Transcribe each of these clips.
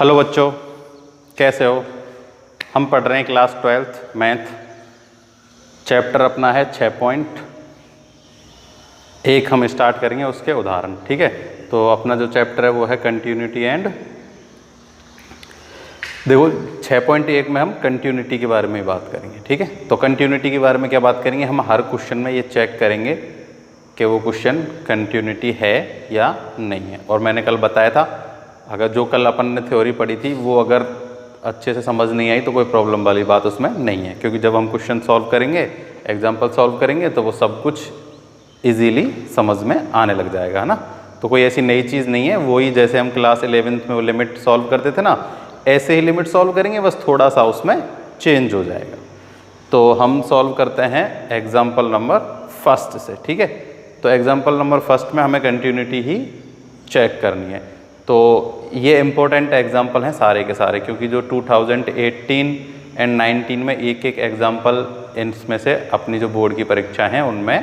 Hello बच्चों, कैसे हो। हम पढ़ रहे हैं क्लास 12th मैथ। चैप्टर अपना है 6.1। हम स्टार्ट करेंगे उसके उदाहरण। ठीक है, तो अपना जो चैप्टर है वो है कंटिन्यूटी एंड। देखो 6.1 में हम कंटिन्यूटी के बारे में बात करेंगे। ठीक है, तो कंटिन्यूटी के बारे में क्या बात करेंगे, हम हर क्वेश्चन में ये चेक करेंगे कि वो क्वेश्चन कंटिन्यूटी है या नहीं है। और मैंने कल बताया था, अगर जो कल अपन ने थ्योरी पढ़ी थी वो अगर अच्छे से समझ नहीं आई तो कोई प्रॉब्लम वाली बात उसमें नहीं है, क्योंकि जब हम क्वेश्चन सॉल्व करेंगे, एग्जाम्पल सॉल्व करेंगे तो वो सब कुछ इजीली समझ में आने लग जाएगा, है ना। तो कोई ऐसी नई चीज़ नहीं है, वही जैसे हम क्लास 11th में वो लिमिट सॉल्व करते थे ना, ऐसे ही लिमिट सॉल्व करेंगे, बस थोड़ा सा उसमें चेंज हो जाएगा। तो हम सॉल्व करते हैं एग्जाम्पल नंबर फर्स्ट से। ठीक है, तो एग्जाम्पल नंबर फर्स्ट में हमें कंटिन्यूटी ही चेक करनी है। तो ये इम्पोर्टेंट एग्जाम्पल हैं सारे के सारे, क्योंकि जो 2018 एंड 19 में एक एक एग्जाम्पल इनमें से अपनी जो बोर्ड की परीक्षा हैं उनमें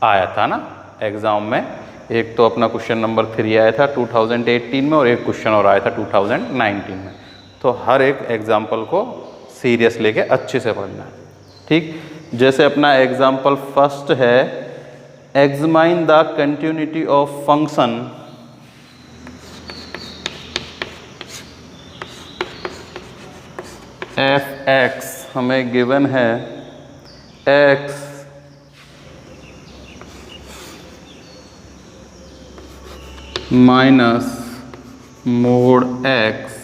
आया था ना एग्ज़ाम में। एक तो अपना क्वेश्चन नंबर 3 आया था 2018 में और एक क्वेश्चन और आया था 2019 में। तो हर एक एग्जाम्पल को सीरियस लेके अच्छे से पढ़ना है। ठीक, जैसे अपना एग्जाम्पल फर्स्ट है, examine the continuity of function f x. हमें गिवन है x minus mod x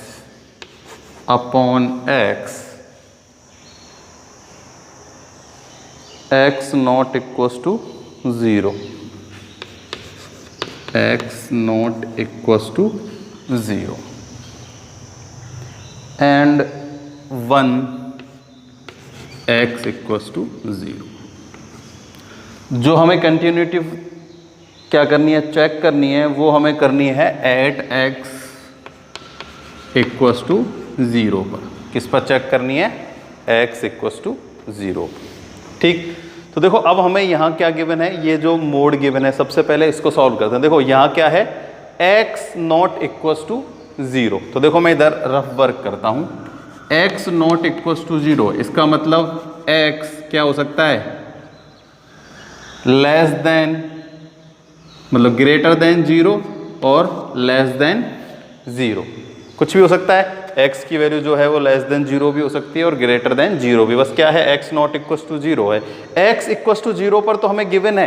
upon x, x not equals to 0, x not equals to 0 and 1 x equals to 0। जो हमें कंटिन्यूटी क्या करनी है, चेक करनी है, वो हमें करनी है एट एक्स इक्वल्स टू 0 पर। किस पर चेक करनी है, एक्स इक्वल्स टू 0। ठीक, तो देखो अब हमें यहाँ क्या गिवन है, ये जो मोड गिवन है, सबसे पहले इसको सॉल्व करते हैं। देखो यहाँ क्या है, एक्स नॉट इक्वल्स टू 0। तो देखो मैं इधर रफ वर्क करता हूँ, एक्स नॉट इक्वल्स टू 0, इसका मतलब एक्स क्या हो सकता है, लेस देन, मतलब ग्रेटर देन 0 और लेस देन 0, कुछ भी हो सकता है। x की वैल्यू जो है वो लेस देन 0 भी हो सकती है और ग्रेटर देन 0 भी। बस क्या है, x नॉट इक्वल्स टू 0 है। x इक्वल्स टू 0 पर तो हमें गिवन है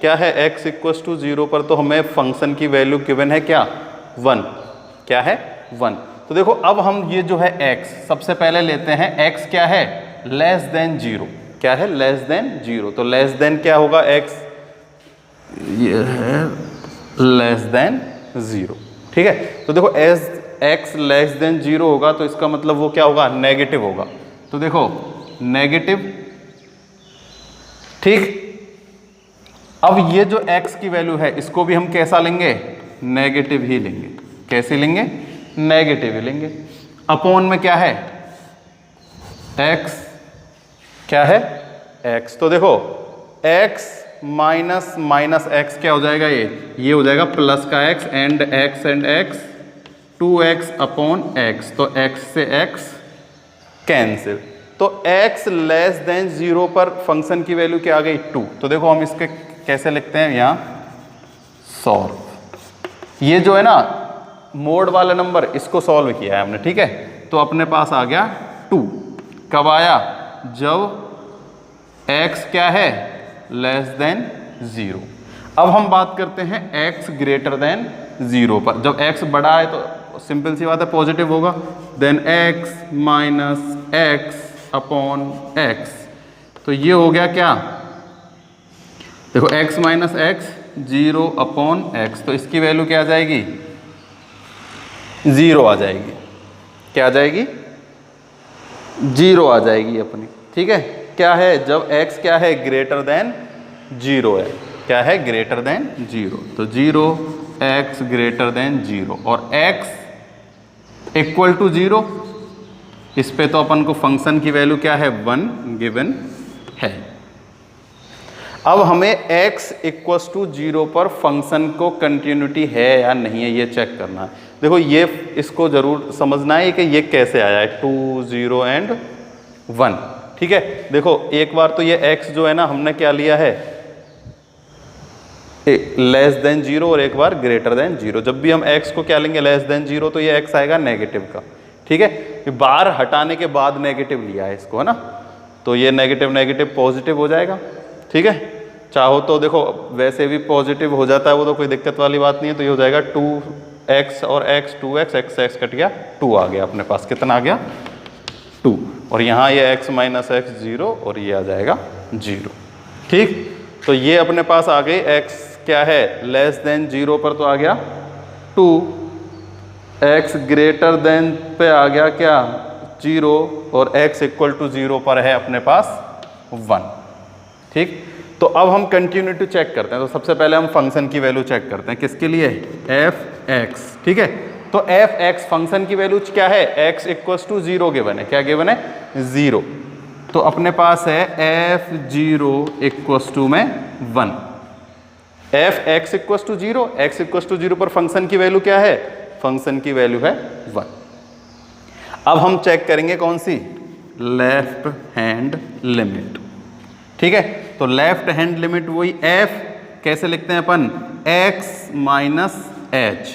क्या है, x इक्वल्स टू 0 पर तो हमें फंक्शन की वैल्यू गिवन है क्या, 1। क्या है, 1। तो देखो अब हम ये जो है x सबसे पहले लेते हैं, x क्या है, लेस देन 0। क्या है, लेस देन 0। तो लेस देन क्या होगा, x ये है लेस देन 0। ठीक है, तो देखो एज x लेस देन 0 होगा तो इसका मतलब वो क्या होगा, नेगेटिव होगा। तो देखो नेगेटिव। ठीक, अब ये जो x की वैल्यू है इसको भी हम कैसा लेंगे, नेगेटिव ही लेंगे। कैसे लेंगे, नेगेटिव ही लेंगे। अपॉन में क्या है, x क्या है, x। तो देखो x माइनस माइनस एक्स क्या हो जाएगा, ये हो जाएगा प्लस का x and x 2x upon x। तो x से x कैंसिल। तो x लेस देन 0 पर फंक्शन की वैल्यू क्या आ गई, 2। तो देखो हम इसके कैसे लिखते हैं, यहाँ सॉल्व। ये जो है ना मोड वाला नंबर, इसको सॉल्व किया है हमने। ठीक है, तो अपने पास आ गया 2। कब आया, जब x क्या है, लेस देन 0। अब हम बात करते हैं x ग्रेटर देन 0 पर। जब x बड़ा है तो सिंपल सी बात है पॉजिटिव होगा। Then x minus x upon x. तो ये हो गया क्या, देखो x minus x 0 upon x, तो इसकी वैल्यू क्या आ जाएगी, 0 आ जाएगी। क्या आ जाएगी, 0 आ जाएगी अपनी। ठीक है, क्या है, जब x क्या है, ग्रेटर देन 0 है। क्या है, ग्रेटर देन 0। तो 0 x ग्रेटर देन 0 और x इक्वल टू 0। इस पे तो अपन को फंक्शन की वैल्यू क्या है, 1 गिवन है। अब हमें x इक्वल्स टू 0 पर फंक्शन को कंटिन्यूटी है या नहीं है ये चेक करना है। देखो ये इसको जरूर समझना है कि ये कैसे आया है 2 0 एंड 1, ठीक है। देखो एक बार तो ये x जो है ना हमने क्या लिया है लेस देन 0 और एक बार ग्रेटर देन 0। जब भी हम x को क्या लेंगे लेस देन 0 तो ये x आएगा नेगेटिव का, ठीक है। बार हटाने के बाद नेगेटिव लिया है इसको, है ना, तो ये नेगेटिव नेगेटिव पॉजिटिव हो जाएगा, ठीक है। चाहो तो देखो वैसे भी पॉजिटिव हो जाता है वो, तो कोई दिक्कत वाली बात नहीं है। तो ये हो जाएगा 2x और x 2x x कट गया 2 आ गया अपने पास, कितना आ गया 2, और यहाँ ये x माइनस x 0 और ये आ जाएगा 0, ठीक। तो ये अपने पास आ गई x क्या है लेस देन 0 पर तो आ गया 2, x ग्रेटर देन पे आ गया क्या 0 और x इक्वल टू 0 पर है अपने पास 1, ठीक। तो अब हम कंटिन्यूटी चेक करते हैं। तो सबसे पहले हम फंक्शन की वैल्यू चेक करते हैं, किसके लिए f(x), ठीक है। तो f(x) फंक्शन की वैल्यू क्या है x इक्वल टू 0 गिवन है, क्या गिवन है 0। तो अपने पास है f(0) इक्वल टू में 1, f(x) equal to 0, x equal to 0 पर फंक्शन की वैल्यू क्या है, फंक्शन की वैल्यू है 1। अब हम चेक करेंगे कौन सी लेफ्ट हैंड लिमिट, ठीक है। तो लेफ्ट हैंड लिमिट वही f कैसे लिखते हैं अपन x माइनस h,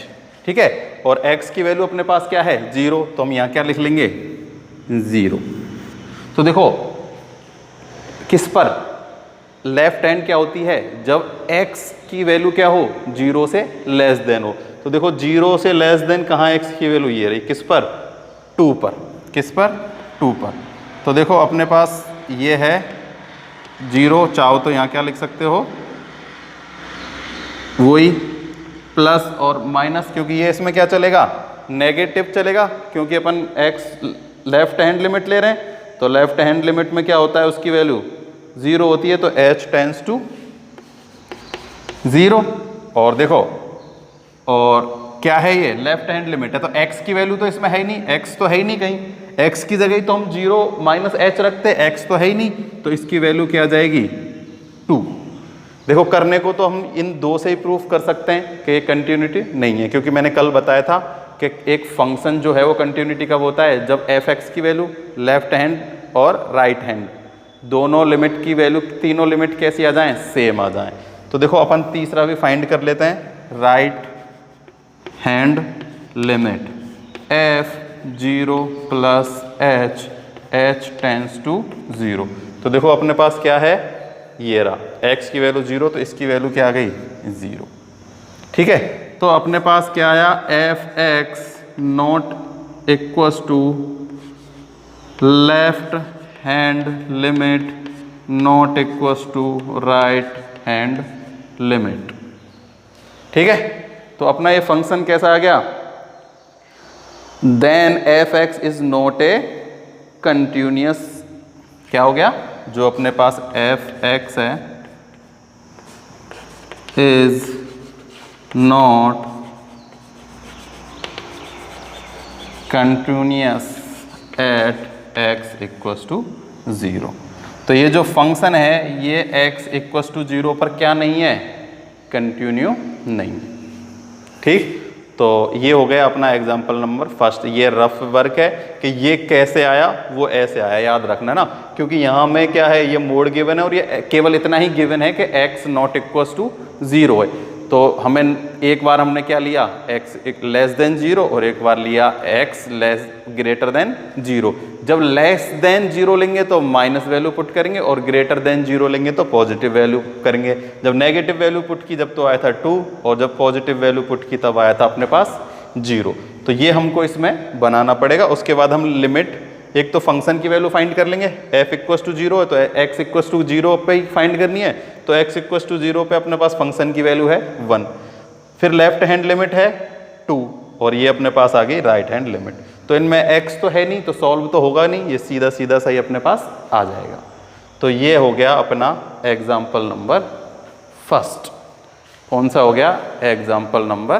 ठीक है। और x की वैल्यू अपने पास क्या है 0, तो हम यहाँ क्या लिख लेंगे 0। तो देखो किस पर लेफ्ट हैंड क्या होती है जब x की वैल्यू क्या हो 0 से लेस देन हो। तो देखो 0 से लेस देन कहाँ x की वैल्यू ये रही, किस पर 2 पर, किस पर 2 पर। तो देखो अपने पास ये है 0, चाहो तो यहाँ क्या लिख सकते हो वही प्लस और माइनस, क्योंकि ये इसमें क्या चलेगा नेगेटिव चलेगा, क्योंकि अपन x लेफ्ट हैंड लिमिट ले रहे हैं। तो लेफ्ट हैंड लिमिट में क्या होता है उसकी वैल्यू 0 होती है, तो h टेंस टू 0। और देखो और क्या है ये लेफ्ट हैंड लिमिट है, तो x की वैल्यू तो इसमें है ही नहीं, x तो है ही नहीं कहीं, x की जगह तो हम 0 माइनस h रखते, x तो है ही नहीं, तो इसकी वैल्यू क्या आ जाएगी 2। देखो करने को तो हम इन दो से ही प्रूफ कर सकते हैं कि ये कंटिन्यूटी नहीं है, क्योंकि मैंने कल बताया था कि एक फंक्शन जो है वो कंटिन्यूटी कब होता है जब f(x) की वैल्यू लेफ्ट हैंड और राइट हैंड दोनों लिमिट की वैल्यू, तीनों लिमिट कैसी आ जाएं सेम आ जाएं। तो देखो अपन तीसरा भी फाइंड कर लेते हैं, right hand limit f(0) plus h tends to 0। तो देखो अपने पास क्या है ये रहा x की वैल्यू 0, तो इसकी वैल्यू क्या आ गई 0, ठीक है। तो अपने पास क्या आया f(x) not equals to left hand limit not equals to right hand limit, ठीक है। तो अपना ये फंक्शन कैसा आ गया, then f(x) is not a continuous, क्या हो गया जो अपने पास f(x) है is not continuous at x equals to 0। तो ये जो फंक्शन है ये x इक्वल्स टू 0 पर क्या नहीं है कंटिन्यू नहीं, ठीक। तो ये हो गया अपना एग्जाम्पल नंबर फर्स्ट। ये रफ वर्क है कि ये कैसे आया वो ऐसे आया, याद रखना ना, क्योंकि यहाँ में क्या है ये मोड गिवन है और ये केवल इतना ही गिवन है कि x नॉट इक्वल्स टू 0 है। तो हमें एक बार हमने क्या लिया x लेस देन 0 और एक बार लिया x लेस ग्रेटर देन 0। जब लेस देन 0 लेंगे तो माइनस वैल्यू पुट करेंगे और ग्रेटर देन 0 लेंगे तो पॉजिटिव वैल्यू करेंगे। जब नेगेटिव वैल्यू पुट की जब तो आया था 2 और जब पॉजिटिव वैल्यू पुट की तब आया था अपने पास 0। तो ये हमको इसमें बनाना पड़ेगा। उसके बाद हम लिमिट एक तो फंक्शन की वैल्यू फाइंड कर लेंगे, f इक्वस टू 0 है तो x इक्वस टू 0 पे ही फाइंड करनी है, तो x इक्वस टू 0 पे अपने पास फंक्शन की वैल्यू है 1। फिर लेफ्ट हैंड लिमिट है 2 और ये अपने पास आ गई राइट हैंड लिमिट। तो इनमें x तो है नहीं तो सॉल्व तो होगा नहीं, ये सीधा सीधा सही अपने पास आ जाएगा। तो ये हो गया अपना एग्जाम्पल नंबर फर्स्ट। कौन सा हो गया? Example number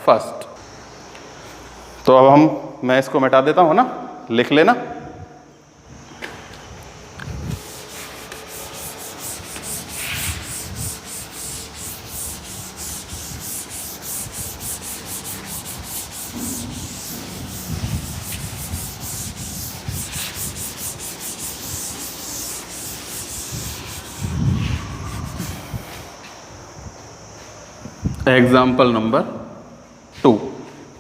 first. तो अब मैं इसको मिटा देता हूँ ना, लिख लेना। Example number 2।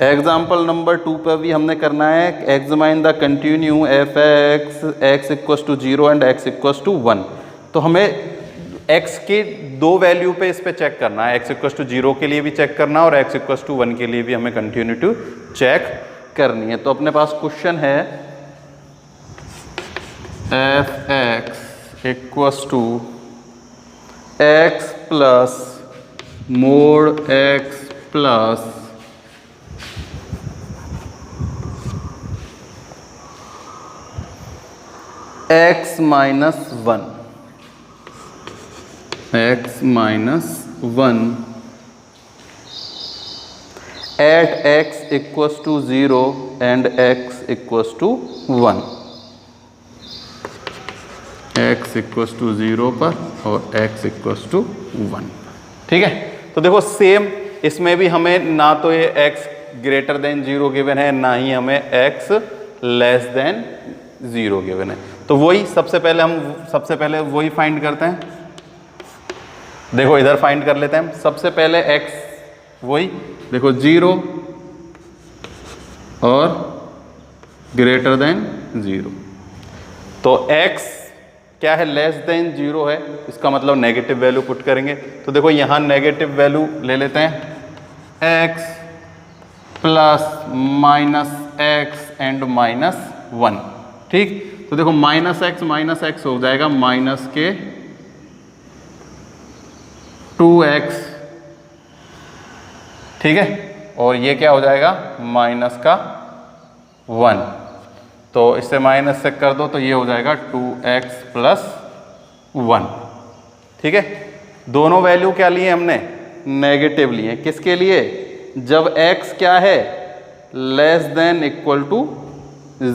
एग्जाम्पल नंबर 2 पर भी हमने करना है examine the continue f x equals to 0 and x equals to 1। तो हमें x की दो वैल्यू पे इस पे चेक करना है, x इक्वल्स टू 0 के लिए भी चेक करना है और x इक्वल्स टू 1 के लिए भी हमें कंटिन्यूटी चेक करनी है। तो अपने पास क्वेश्चन है f x equals to x plus mod x plus x minus 1 x minus 1 at x equals to 0 and x equals to 1, x equals to 0 पर और x equals to 1। ठीक है, तो देखो सेम इसमें भी हमें ना तो ये x ग्रेटर देन 0 गिवन है, ना ही हमें x लेस देन 0 गिवन है। तो वही सबसे पहले वही फाइंड करते हैं। देखो इधर फाइंड कर लेते हैं हम। सबसे पहले x वही देखो 0 और ग्रेटर देन 0। तो x क्या है, लेस देन 0 है, इसका मतलब नेगेटिव वैल्यू पुट करेंगे। तो देखो यहाँ नेगेटिव वैल्यू ले लेते हैं x plus minus x and minus 1। ठीक, तो देखो माइनस एक्स हो जाएगा माइनस के 2x। ठीक है, और ये क्या हो जाएगा माइनस का 1। तो इससे माइनस से कर दो तो ये हो जाएगा 2x प्लस 1। ठीक है, दोनों वैल्यू क्या लिए हमने, नेगेटिव लिए। किसके लिए, जब x क्या है लेस देन इक्वल टू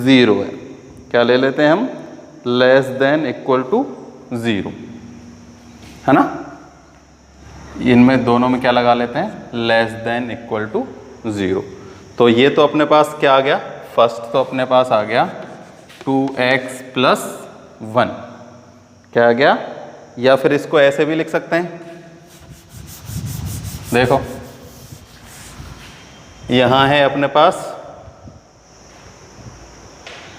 0 है। क्या ले लेते हैं हम, लेस देन इक्वल टू 0, है ना। इनमें दोनों में क्या लगा लेते हैं, लेस देन इक्वल टू 0। तो ये तो अपने पास क्या आ गया, फर्स्ट तो अपने पास आ गया 2x प्लस 1। क्या आ गया, या फिर इसको ऐसे भी लिख सकते हैं। देखो यहां है अपने पास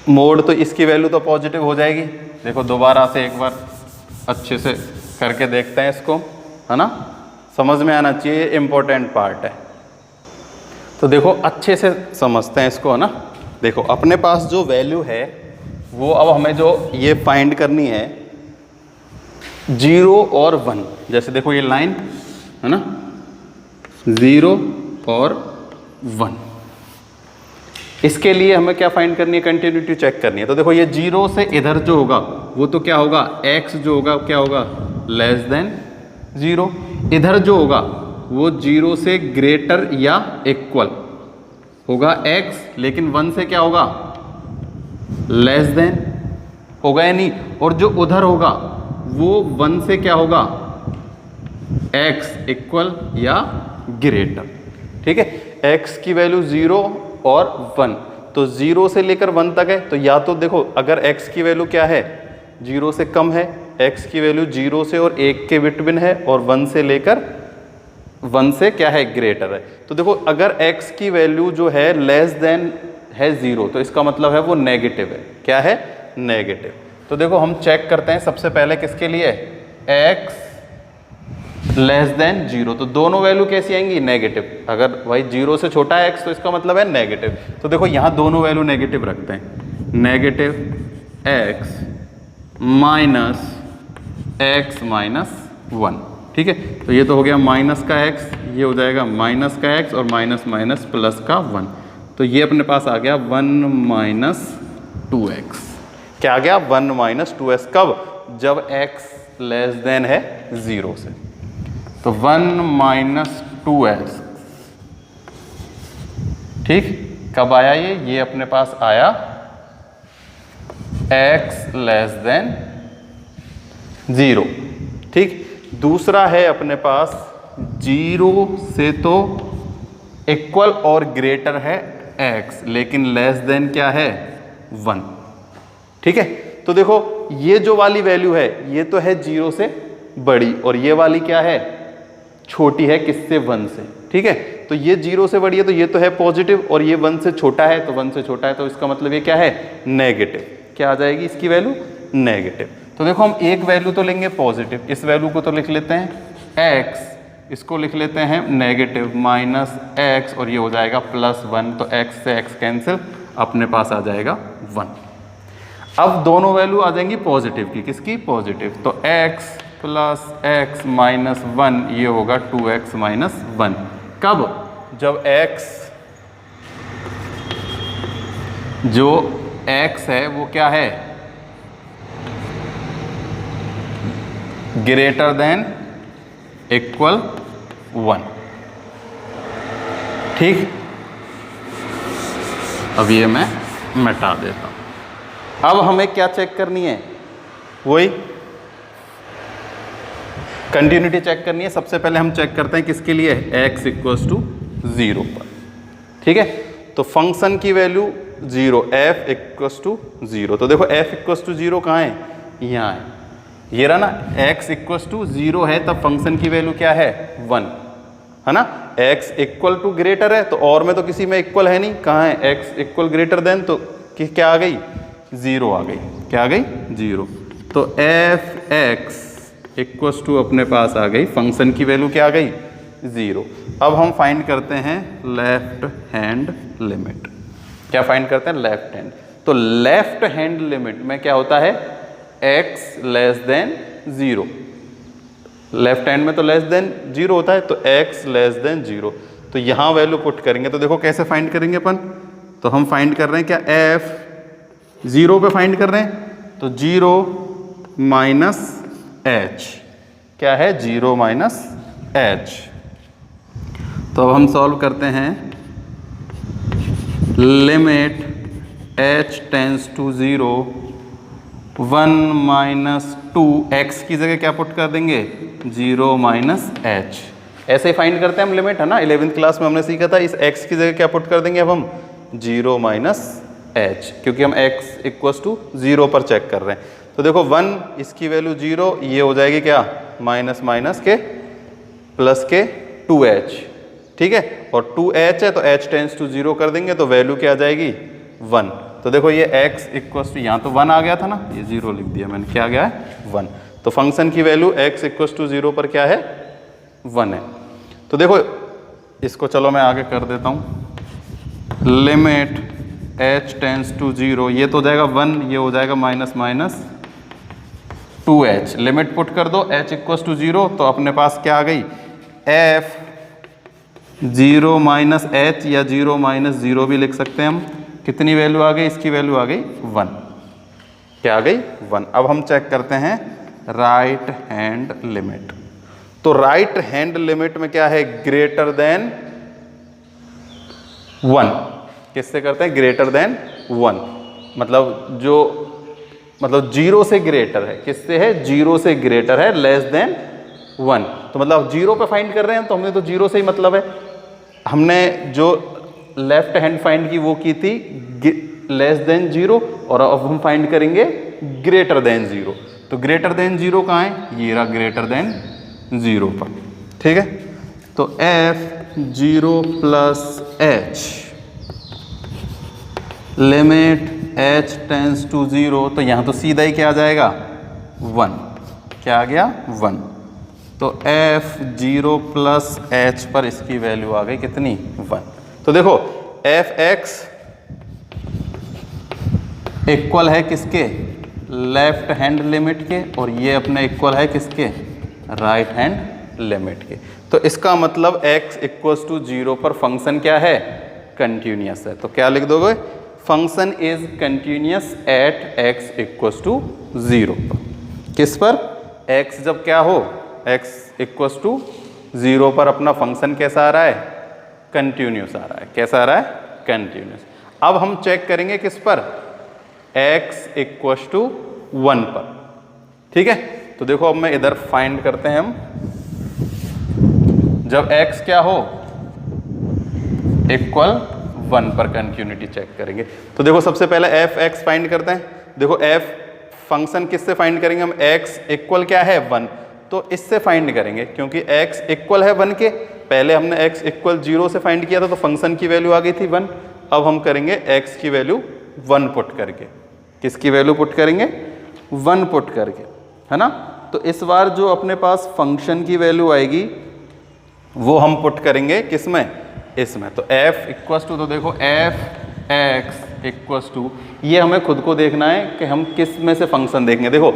मोड, तो इसकी वैल्यू तो पॉजिटिव हो जाएगी। देखो दोबारा से एक बार अच्छे से करके देखते हैं इसको, है ना, समझ में आना चाहिए, इंपॉर्टेंट पार्ट है। तो देखो अच्छे से समझते हैं इसको, है ना। देखो अपने पास जो वैल्यू है वो अब हमें जो ये फाइंड करनी है 0 और 1। जैसे देखो ये लाइन है ना, 0 और 1, इसके लिए हमें क्या फाइंड करनी है, कंटिन्यूटी चेक करनी है। तो देखो ये 0 से इधर जो होगा वो तो क्या होगा, x जो होगा क्या होगा, लेस देन 0। इधर जो होगा वो 0 से ग्रेटर या इक्वल होगा x, लेकिन 1 से क्या होगा, लेस देन होगा या नहीं। और जो उधर होगा वो 1 से क्या होगा, x इक्वल या ग्रेटर। ठीक है, x की वैल्यू 0 और 1, तो 0 से लेकर 1 तक है। तो या तो देखो अगर x की वैल्यू क्या है, 0 से कम है, x की वैल्यू 0 से और 1 के बिटवीन है, और 1 से लेकर 1 से क्या है, ग्रेटर है। तो देखो अगर x की वैल्यू जो है लेस देन है 0, तो इसका मतलब है वो नेगेटिव है। क्या है, नेगेटिव। तो देखो हम चेक करते हैं सबसे पहले किसके लिए, x लेस देन 0। तो दोनों वैल्यू कैसी आएंगी, नेगेटिव। अगर भाई 0 से छोटा है x तो इसका मतलब है नेगेटिव। तो देखो यहाँ दोनों वैल्यू नेगेटिव रखते हैं, negative x minus x minus 1। ठीक है, तो ये तो हो गया माइनस का x, ये हो जाएगा माइनस का x, और माइनस माइनस प्लस का 1। तो ये अपने पास आ गया 1 माइनस 2x। क्या आ गया, 1 माइनस 2x। कब, जब x लेस देन है 0 से। तो 1 माइनस 2x, ठीक, कब आया ये अपने पास आया x लेस देन 0। ठीक, दूसरा है अपने पास 0 से तो इक्वल और ग्रेटर है x, लेकिन लेस देन क्या है, 1। ठीक है, तो देखो ये जो वाली वैल्यू है ये तो है 0 से बड़ी, और ये वाली क्या है, छोटी है किससे, 1 से, ठीक है। तो ये 0 से बड़ी है तो ये तो है पॉजिटिव, और ये 1 से छोटा है तो 1 से छोटा है, तो इसका मतलब ये क्या है, नेगेटिव। क्या आ जाएगी इसकी वैल्यू, नेगेटिव। तो देखो हम एक वैल्यू तो लेंगे पॉजिटिव, इस वैल्यू को तो लिख लेते हैं x, इसको लिख लेते हैं नेगेटिव माइनस x, और ये हो जाएगा +1, तो x से x कैंसिल, अपने पास आ जाएगा 1। अब दोनों वैल्यू आ जाएंगी पॉजिटिव की, किसकी, पॉजिटिव, तो x + x - 1 ये होगा 2x - 1। कब, जब x, जो x है वो क्या है, ग्रेटर देन इक्वल 1, ठीक। अब ये मैं मिटा देता हूं। अब हमें क्या चेक करनी है, वही कंटिन्यूटी चेक करनी है। सबसे पहले हम चेक करते हैं किसके लिए, x = 0 पर, ठीक है। तो फंक्शन की वैल्यू 0, f = 0। तो देखो f = 0 कहाँ है, यहाँ है, ये रहा ना, x = 0 है तब फंक्शन की वैल्यू क्या है, 1, है ना। x = ग्रेटर है तो और में तो किसी में इक्वल है नहीं, कहाँ है, x = ग्रेटर देन, तो क्या आ गई, 0 आ गई, क्या आ गई, 0। तो f(x) = अपने पास आ गई, फंक्शन की वैल्यू क्या आ गई, 0। अब हम फाइंड करते हैं लेफ्ट हैंड लिमिट। क्या फाइंड करते हैं, लेफ्ट हैंड। तो लेफ्ट हैंड लिमिट में क्या होता है, x < 0। लेफ्ट हैंड में तो <0 होता है, तो x < 0। तो यहाँ वैल्यू पुट करेंगे, तो देखो कैसे फाइंड करेंगे अपन। तो हम फाइंड कर रहे हैं क्या, f 0 पे फाइंड कर रहे हैं, तो 0 - h, क्या है, 0 - h। तो अब हम सॉल्व करते हैं, लिमिट h → 0, 1 - 2, x की जगह क्या पुट कर देंगे, 0 - h। ऐसे ही फाइंड करते हैं हम लिमिट, है ना, 11th क्लास में हमने सीखा था, इस x की जगह क्या पुट कर देंगे अब हम, 0 - h, क्योंकि हम x = 0 पर चेक कर रहे हैं। तो देखो 1, इसकी वैल्यू 0, ये हो जाएगी क्या, माइनस के प्लस के 2h, ठीक है, और 2h है तो h → 0 कर देंगे तो वैल्यू क्या आ जाएगी, 1। तो देखो ये x = यहाँ तो 1 आ गया था ना, ये 0 लिख दिया मैंने, क्या आ गया है, 1। तो फंक्शन की वैल्यू x = 0 पर क्या है, 1 है। तो देखो इसको चलो मैं आगे कर देता हूँ, लिमिट h → 0, ये तो हो जाएगा 1, ये हो जाएगा माइनस 2h, लिमिट पुट कर दो h = 0, तो अपने पास क्या आ गई, f 0 - h या 0 - 0 भी लिख सकते हैं हम। कितनी वैल्यू आ गई, इसकी वैल्यू आ गई 1, क्या आ गई, 1। अब हम चेक करते हैं राइट हैंड लिमिट। तो राइट हैंड लिमिट में क्या है, ग्रेटर देन 1। किससे करते हैं, ग्रेटर देन 1, मतलब 0 से ग्रेटर है, किससे है, 0 से ग्रेटर है, < 1। तो मतलब 0 पे फाइंड कर रहे हैं, तो हमने तो 0 से ही मतलब है, हमने जो लेफ्ट हैंड फाइंड की वो की थी < 0, और अब हम फाइंड करेंगे ग्रेटर देन 0। तो ग्रेटर देन 0 कहाँ है, ये रहा ग्रेटर देन 0 पर, ठीक है। तो f 0 + h, लिमिट h → 0, तो यहाँ तो सीधा ही क्या आ जाएगा, 1, क्या आ गया, 1। तो f 0 + h पर इसकी वैल्यू आ गई कितनी, 1। तो देखो f(x) इक्वल है किसके, लेफ्ट हैंड लिमिट के, और ये अपने इक्वल है किसके, राइट हैंड लिमिट के। तो इसका मतलब x = 0 पर फंक्शन क्या है, कंटिन्यूअस है। तो क्या लिख दोगे, function is continuous at x = 0 पर। किस पर, x जब क्या हो, x = 0 पर अपना फंक्शन कैसा आ रहा है, कंटिन्यूअस आ रहा है। कैसा आ रहा है, कंटिन्यूअस। अब हम चेक करेंगे किस पर, x = 1 पर, ठीक है। तो देखो अब मैं इधर फाइंड करते हैं हम, जब x क्या हो, इक्वल 1 पर कंटिन्यूटी चेक करेंगे। तो देखो सबसे पहले f(x) फाइंड करते हैं। देखो f फंक्शन किससे फाइंड करेंगे हम, x इक्वल क्या है, 1, तो इससे फाइंड करेंगे, क्योंकि x इक्वल है 1 के। पहले हमने x इक्वल 0 से फाइंड किया था तो फंक्शन की वैल्यू आ गई थी 1। अब हम करेंगे x की वैल्यू 1 पुट करके। किसकी वैल्यू पुट करेंगे? 1 पुट करके, है ना। तो इस बार जो अपने पास फंक्शन की वैल्यू आएगी वो हम पुट करेंगे किसमें? इसमें। तो f इक्वस टू, तो देखो f x इक्वस टू, ये हमें खुद को देखना है कि हम किस में से फंक्शन देखेंगे। देखो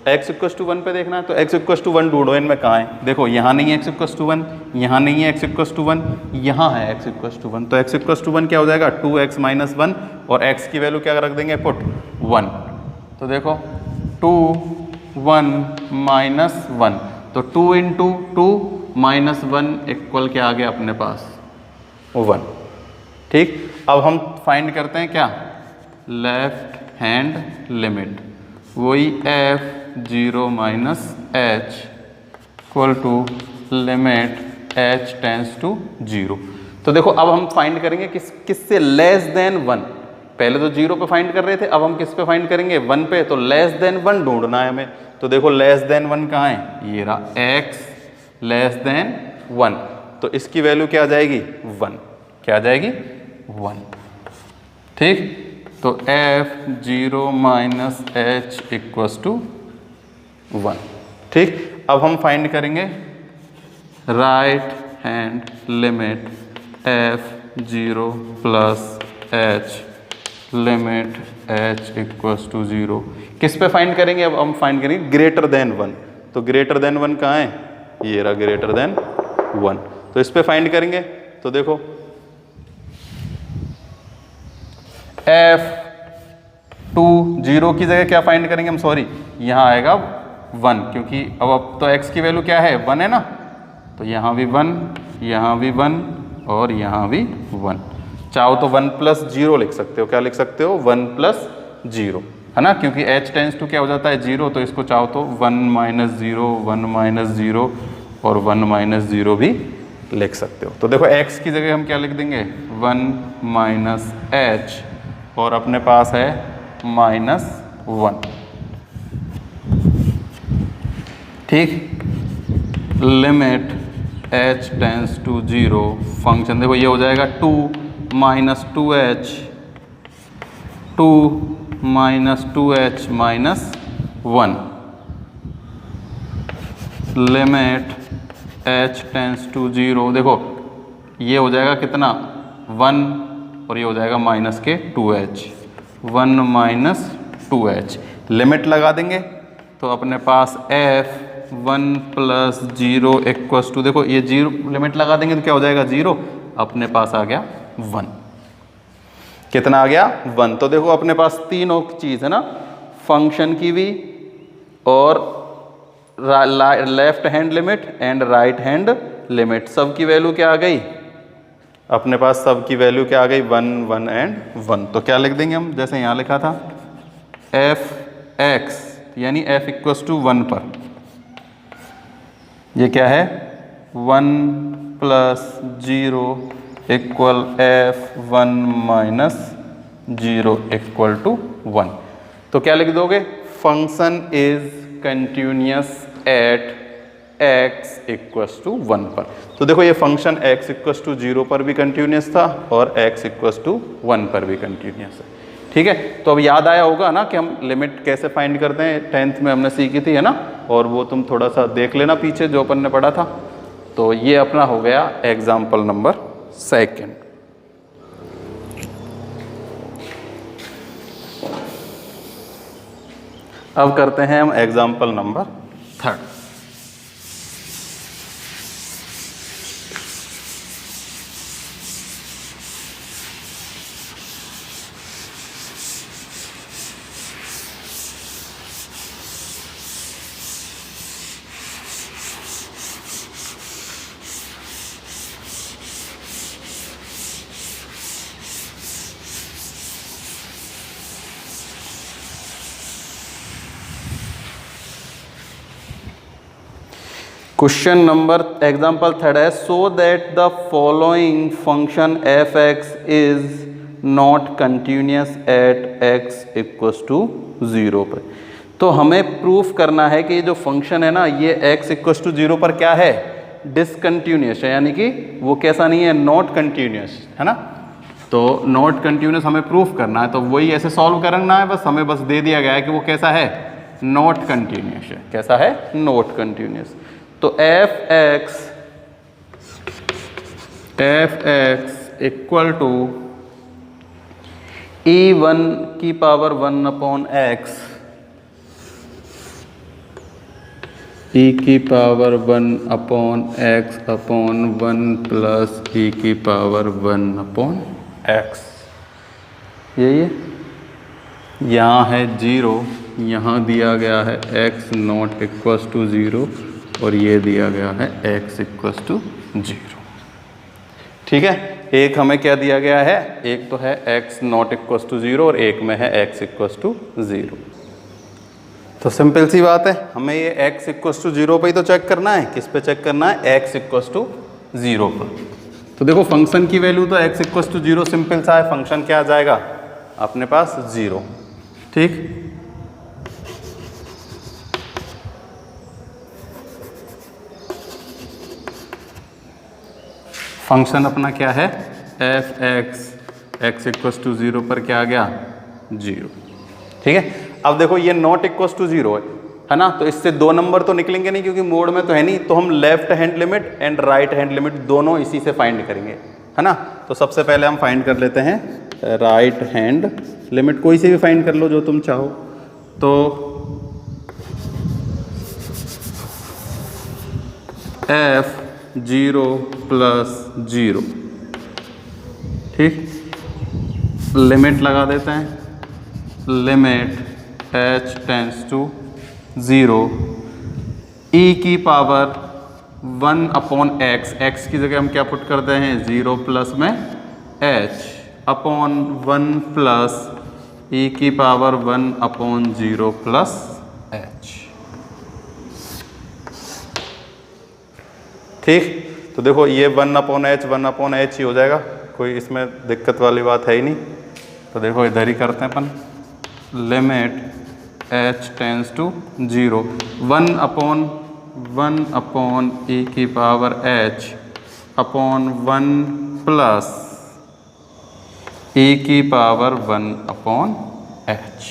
x इक्वस टू 1 पे देखना है तो x इक्वस टू 1 ढूंढो, इनमें कहाँ है? देखो यहाँ नहीं है x इक्वस टू 1, यहाँ नहीं है x इक्वस टू 1, यहाँ है x इक्वस टू 1। तो x इक्वस टू 1 क्या हो जाएगा? 2x माइनस 1, और x की वैल्यू क्या रख देंगे? पुट 1। तो देखो 2 1 माइनस 1, तो 2 इंटू 2 माइनस 1 इक्वल क्या आ गया अपने पास? 1। ठीक, अब हम फाइंड करते हैं क्या? लेफ्ट हैंड लिमिट, वही f0 minus h equal to limit h tends to 0। तो देखो अब हम फाइंड करेंगे किससे? Less than 1। पहले तो 0 पे फाइंड कर रहे थे, अब हम किस पे फाइंड करेंगे? 1 पे। तो लेस देन 1 ढूंढना है हमें। तो देखो लेस देन 1 कहाँ है? ये रहा x लेस देन 1। तो इसकी वैल्यू क्या आ जाएगी? 1। क्या आ जाएगी? 1। ठीक, तो f0 minus h equals to 1। ठीक, अब हम फाइंड करेंगे right hand limit f0 plus h limit h equals to 0। किस पे फाइंड करेंगे? अब हम फाइंड करेंगे ग्रेटर देन 1। तो ग्रेटर देन 1 कहाँ है? ये रहा ग्रेटर देन 1। तो इस पे फाइंड करेंगे तो देखो f2 0 की जगह क्या फाइंड करेंगे हम? सॉरी, यहाँ आएगा 1, क्योंकि अब तो x की वैल्यू क्या है? 1 है ना। तो यहाँ भी 1, यहाँ भी 1 और यहाँ भी 1। चाहो तो 1 प्लस 0 लिख सकते हो। क्या लिख सकते हो? 1 प्लस 0, है ना, क्योंकि h टेंस टू क्या हो जाता है? 0। तो इसको चाहो तो 1 माइनस 0, 1 माइनस 0 और 1 माइनस 0 भी लिख सकते हो। तो देखो x की जगह हम क्या लिख देंगे? 1 माइनस h, और अपने पास है माइनस 1। ठीक, limit h tends to 0 function देखो ये हो जाएगा 2 minus 2h, 2 minus 2h minus 1। Limit h tends to 0, देखो ये हो जाएगा कितना? 1, और ये हो जाएगा माइनस के 2h, 1 माइनस 2h। लिमिट लगा देंगे तो अपने पास f1 प्लस 0 इक्वस टू, देखो ये 0 लिमिट लगा देंगे तो क्या हो जाएगा? 0। अपने पास आ गया 1। कितना आ गया? 1। तो देखो अपने पास तीनों चीज़ है ना, फंक्शन की भी और left hand limit and right hand limit, सब की वैल्यू क्या आ गई? अपने पास सब की वैल्यू क्या आ गई? 1 1 एंड 1। तो क्या लिख देंगे हम? जैसे यहाँ लिखा था f(x) यानी f इक्वस टू 1 पर ये क्या है? 1 plus 0 equal f1 minus 0 equal to 1। तो क्या लिख दोगे? Function is continuous at x equals to 1 पर। तो देखो ये फंक्शन x इक्वस टू 0 पर भी कंटिन्यूअस था और x इक्वस टू 1 पर भी कंटिन्यूअस है। ठीक है, तो अब याद आया होगा ना कि हम लिमिट कैसे फाइंड करते हैं? 10th में हमने सीखी थी, है ना, और वो तुम थोड़ा सा देख लेना पीछे जो अपन ने पढ़ा था। तो ये अपना हो गया एग्जाम्पल नंबर 2। अब करते हैं हम example number 3। Question number example 3 है, so that the following function f(x) is not continuous at x equals to 0 पर। तो हमें प्रूफ करना है कि ये जो फंक्शन है ना, ये x इक्वल टू 0 पर क्या है, डिसकंटिन्यूस है, यानी कि वो कैसा नहीं है, नॉट कंटिन्यूस है ना। तो नॉट कंटिन्यूस हमें प्रूफ करना है, तो वही ऐसे सॉल्व करना है, बस हमें बस दे दिया गया है कि वो कैसा है, नॉट कंटिन्यूस है। कैसा है, नॉट कंटिन्यूस। तो f(x) इक्वल टू e1 की पावर 1 अपॉन x, e की power 1 upon x upon 1 plus e की पावर 1 अपॉन x, यही है। यहाँ है 0, यहाँ दिया गया है x नॉट इक्वल टू 0 और ये दिया गया है x इक्वल टू 0। ठीक है, एक हमें क्या दिया गया है, एक तो है x नॉट इक्वल टू 0 और एक में है x इक्वल टू 0। तो सिंपल सी बात है, हमें ये x इक्वल टू 0 पर ही तो चेक करना है। किस पे चेक करना है, x इक्वल टू 0 पर। तो देखो फंक्शन की वैल्यू तो x इक्वल टू 0 सिंपल सा है, फंक्शन क्या आ जाएगा अपने पास 0। ठीक, फंक्शन अपना क्या है, f(x) इक्वल टू 0 पर क्या आ गया, 0। ठीक है, अब देखो ये नॉट इक्वल टू 0 है ना, तो इससे 2 नंबर तो निकलेंगे नहीं क्योंकि मोड में तो है नहीं, तो हम left hand limit and right hand limit दोनों इसी से फाइंड करेंगे, है ना। तो सबसे पहले हम फाइंड कर लेते हैं राइट हैंड लिमिट, कोई से भी फाइंड कर लो जो तुम चाहो। तो f(0 प्लस 0), ठीक, लिमिट लगा देते हैं, limit h tends to 0 e की पावर 1 अपॉन x, x की जगह हम क्या पुट करते हैं, 0 प्लस में h अपॉन 1 प्लस e की पावर 1 अपॉन 0 प्लस h। ठीक, तो देखो ये 1 अपॉन h ही हो जाएगा, कोई इसमें दिक्कत वाली बात है ही नहीं। तो देखो इधर ही करते हैं अपन, limit h tends to 0 1 upon e की power h upon 1 plus e की पावर 1 अपॉन h।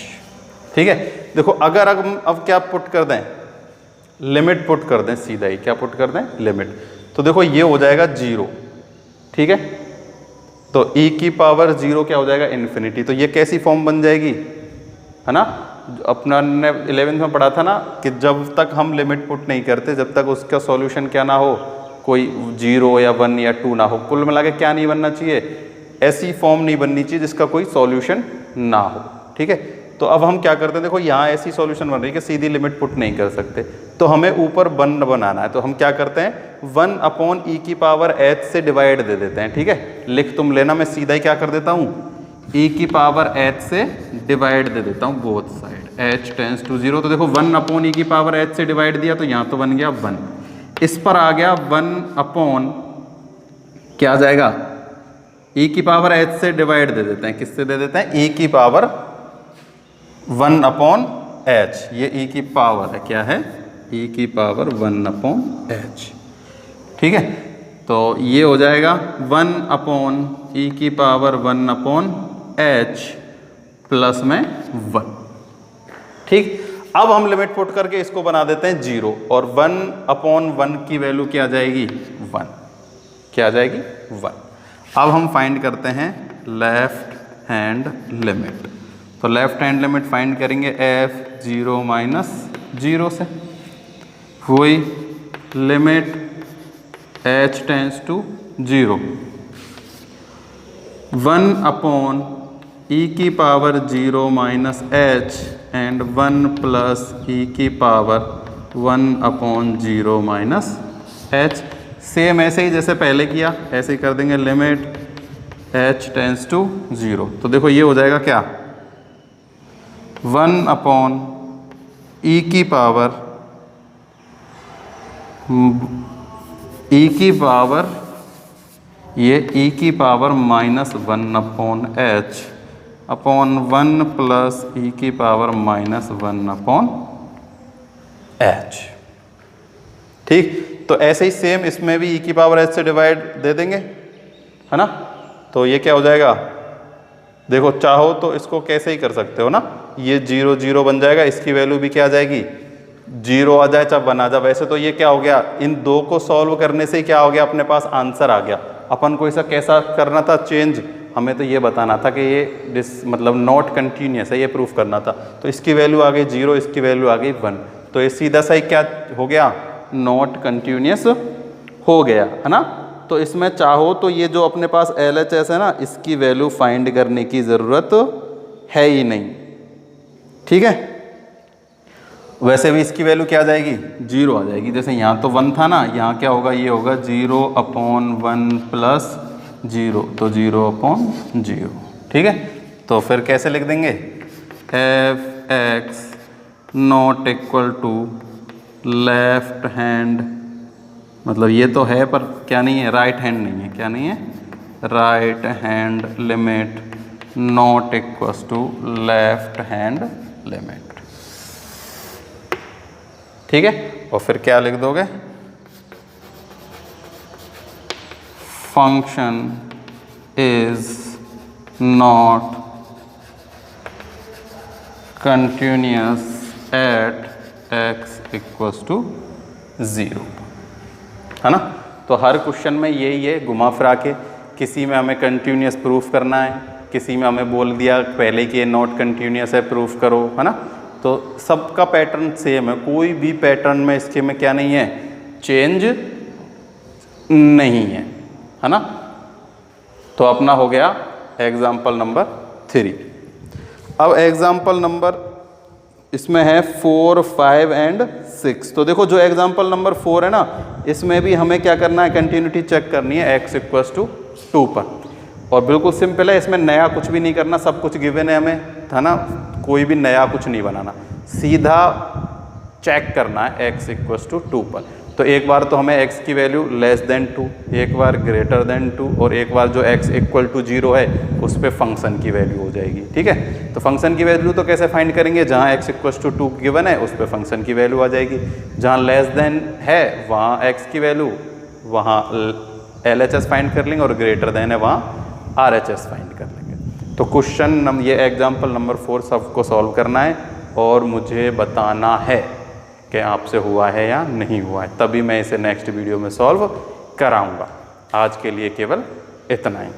ठीक है, देखो अगर अब क्या पुट कर दें, लिमिट पुट कर दें, सीधा ही क्या पुट कर दें, लिमिट। तो देखो ये हो जाएगा 0। ठीक है, तो e की पावर 0 क्या हो जाएगा, इन्फिनिटी। तो ये कैसी फॉर्म बन जाएगी, है ना, अपना ने 11th में पढ़ा था ना कि जब तक हम लिमिट पुट नहीं करते, जब तक उसका सॉल्यूशन क्या ना हो, कोई 0 या 1 या 2 ना हो, कुल मिला के क्या नहीं बनना चाहिए, ऐसी फॉर्म नहीं बननी चाहिए जिसका कोई सॉल्यूशन ना हो। ठीक है, तो अब हम क्या करते हैं, देखो यहाँ ऐसी सॉल्यूशन बन रही है कि सीधी लिमिट पुट नहीं कर सकते, तो हमें ऊपर 1 बनाना है। तो हम क्या करते हैं, 1 अपॉन e की पावर h से डिवाइड दे देते हैं। ठीक है, लिख तुम लेना, मैं सीधा ही क्या कर देता हूँ, e की पावर h से डिवाइड दे देता हूँ both side, h tends to 0। तो देखो 1 अपॉन e की पावर h से डिवाइड दिया, तो यहाँ तो बन गया 1, इस पर आ गया 1 अपॉन क्या आ जाएगा, e की पावर h से डिवाइड दे देते हैं, किससे दे देते हैं, e की पावर 1 अपॉन h, ये e की पावर है, क्या है, e की पावर 1 अपॉन h। ठीक है, तो ये हो जाएगा 1 अपॉन e की पावर 1 अपॉन h प्लस में 1। ठीक, अब हम लिमिट पुट करके इसको बना देते हैं 0 और 1 अपॉन 1 की वैल्यू क्या आ जाएगी, 1, क्या आ जाएगी, 1। अब हम फाइंड करते हैं लेफ्ट हैंड लिमिट। तो लेफ्ट हैंड लिमिट फाइंड करेंगे f(0 माइनस 0) से, वही limit h tends to 0 1 upon e की power 0 minus h and 1 plus e की power 1 upon 0 minus h। Same ऐसे ही जैसे पहले किया ऐसे ही कर देंगे, लिमिट h टेंस टू 0। तो देखो ये हो जाएगा क्या, 1 अपॉन e की पावर ये e की power minus 1 upon h upon 1 plus E की पावर माइनस 1 अपॉन एच। ठीक, तो ऐसे ही सेम इसमें भी ई की पावर एच से डिवाइड दे देंगे, है ना। तो ये क्या हो जाएगा, देखो चाहो तो इसको कैसे ही कर सकते हो ना, ये 0 0 बन जाएगा, इसकी वैल्यू भी क्या आ जाएगी 0 आ जाए चाहे 1 आ जाए। वैसे तो ये क्या हो गया, इन दो को सॉल्व करने से ही क्या हो गया, अपने पास आंसर आ गया। अपन को इसे कैसा करना था चेंज, हमें तो ये बताना था कि ये मतलब नॉट कंटिन्यूस है, ये प्रूफ करना था। तो इसकी वैल्यू आ गई 0, इसकी वैल्यू आ गई 1, तो ये सीधा सा ही क्या हो गया, नॉट कंटिन्यूस हो गया, है ना। तो इसमें चाहो तो ये जो अपने पास LHS है ना, इसकी वैल्यू फाइंड करने की ज़रूरत है ही नहीं, ठीक है। वैसे भी इसकी वैल्यू क्या आ जाएगी, 0 आ जाएगी। जैसे यहाँ तो 1 था ना, यहाँ क्या होगा, ये होगा 0 अपॉन 1 प्लस 0, तो 0 अपॉन 0, ठीक है। तो फिर कैसे लिख देंगे, f(x) not equal to left hand, मतलब ये तो है पर क्या नहीं है, राइट हैंड नहीं है, क्या नहीं है, right hand limit not equal to left hand limit, ठीक है। और फिर क्या लिख दोगे, function is not continuous at x equals to 0, है ना। तो हर क्वेश्चन में यही है, घुमा फिरा के, किसी में हमें कंटिन्यूअस प्रूफ करना है, किसी में हमें बोल दिया पहले कि ये नॉट कंटिन्यूअस है, प्रूफ करो, है ना। तो सबका पैटर्न सेम है, कोई भी पैटर्न में इसके में क्या नहीं है, चेंज नहीं है ना। तो अपना हो गया एग्जाम्पल नंबर 3। अब एग्जाम्पल नंबर इसमें है 4, 5 एंड 6। तो देखो जो एग्जाम्पल नंबर 4 है ना, इसमें भी हमें क्या करना है, कंटिन्यूटी चेक करनी है x इक्वल्स टू 2 पर। और बिल्कुल सिंपल है, इसमें नया कुछ भी नहीं करना, सब कुछ गिवन है हमें, है ना। कोई भी नया कुछ नहीं बनाना, सीधा चेक करना है x इक्वल्स टू 2 पर। तो एक बार तो हमें x की वैल्यू लेस देन 2, एक बार ग्रेटर देन 2, और एक बार जो x इक्वल टू 0 है उस पर फंक्शन की वैल्यू हो जाएगी, ठीक है। तो फंक्शन की वैल्यू तो कैसे फाइंड करेंगे, जहाँ x इक्वल टू 2 गिवन है उस पर फंक्शन की वैल्यू आ जाएगी, जहाँ लेस देन है वहाँ x की वैल्यू, वहाँ LHS फाइंड कर लेंगे, और ग्रेटर देन है वहाँ RHS फाइंड कर लेंगे। तो क्वेश्चन ये एग्जाम्पल नंबर 4 सबको सॉल्व करना है, और मुझे बताना है कि आपसे हुआ है या नहीं हुआ है, तभी मैं इसे नेक्स्ट वीडियो में सॉल्व कराऊंगा। आज के लिए केवल इतना ही।